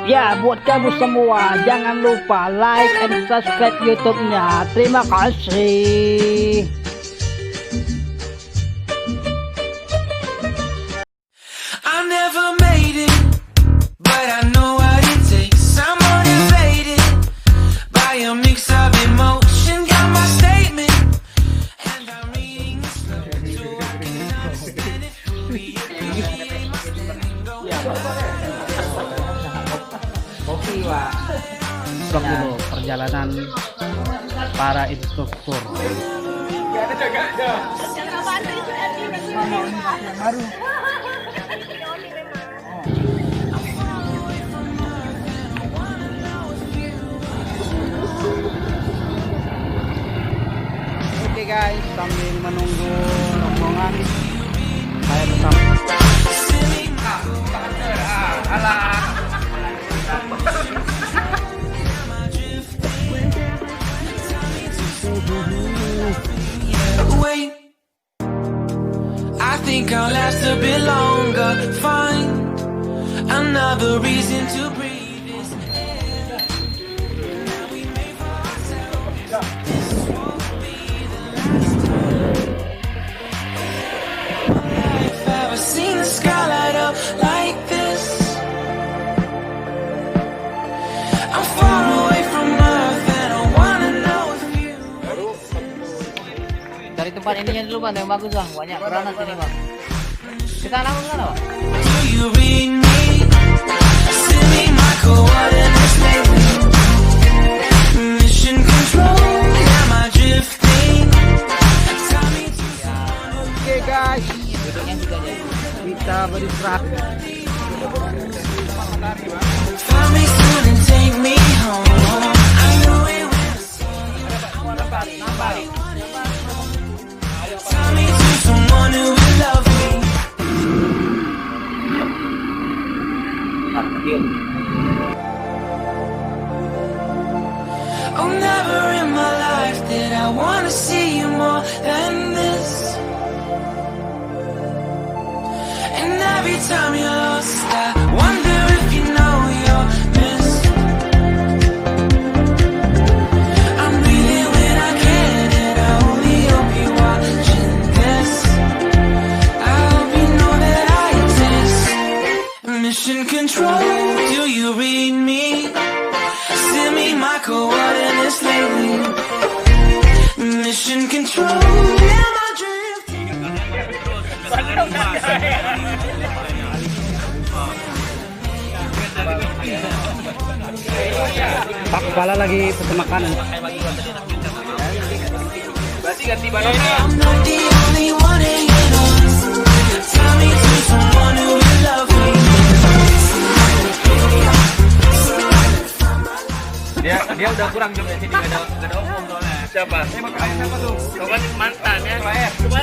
Ya, buat kamu semua jangan lupa like and subscribe YouTube-nya. Terima kasih. I never made it, but I know what it takes. I'm motivated by a mix of emotion. Got my statement, and I'm reading it slow so I can understand it. Reiterate my standing, go. Kopi, Pak. Vlog dulu perjalanan para instruktur. Oke guys, sambil menunggu rombongan saya bersama. Wait, I think I'll last a bit longer. Find another reason to breathe this air. Now we made for ourselves. This won't be the last time. I've ever seen the sky light up like this. I'm far away from Earth and I wanna know if you. Dari tempat ininya dulu bang, yang bagus bang, banyak beranak ini bang. Kita langsung sana bang. Do you read me? Send me my coordinates lately. Mission control, am I drifting? Tell me to Oke guys, Duduknya juga jadi. kita beristirahat. find me soon and take me home. I know it will say tell me to someone who will love me. Oh, never in my life did I wanna see you more than this. And every time you're lost, I wonder if you know you're missed. I'm breathing when I can, and I only hope you're watching this. I hope you know that I exist. Mission control, do you read me? Send me my coordinates lately. Mission control, am I drifting? Pak Kepala lagi pesen makanan. I'm not the only one hanging on. Tell me to someone who will love me. Dia udah kurang jam di sini, gak ada umum soalnya. Siapa? Siapa tuh? Coba mantan ya. Coba.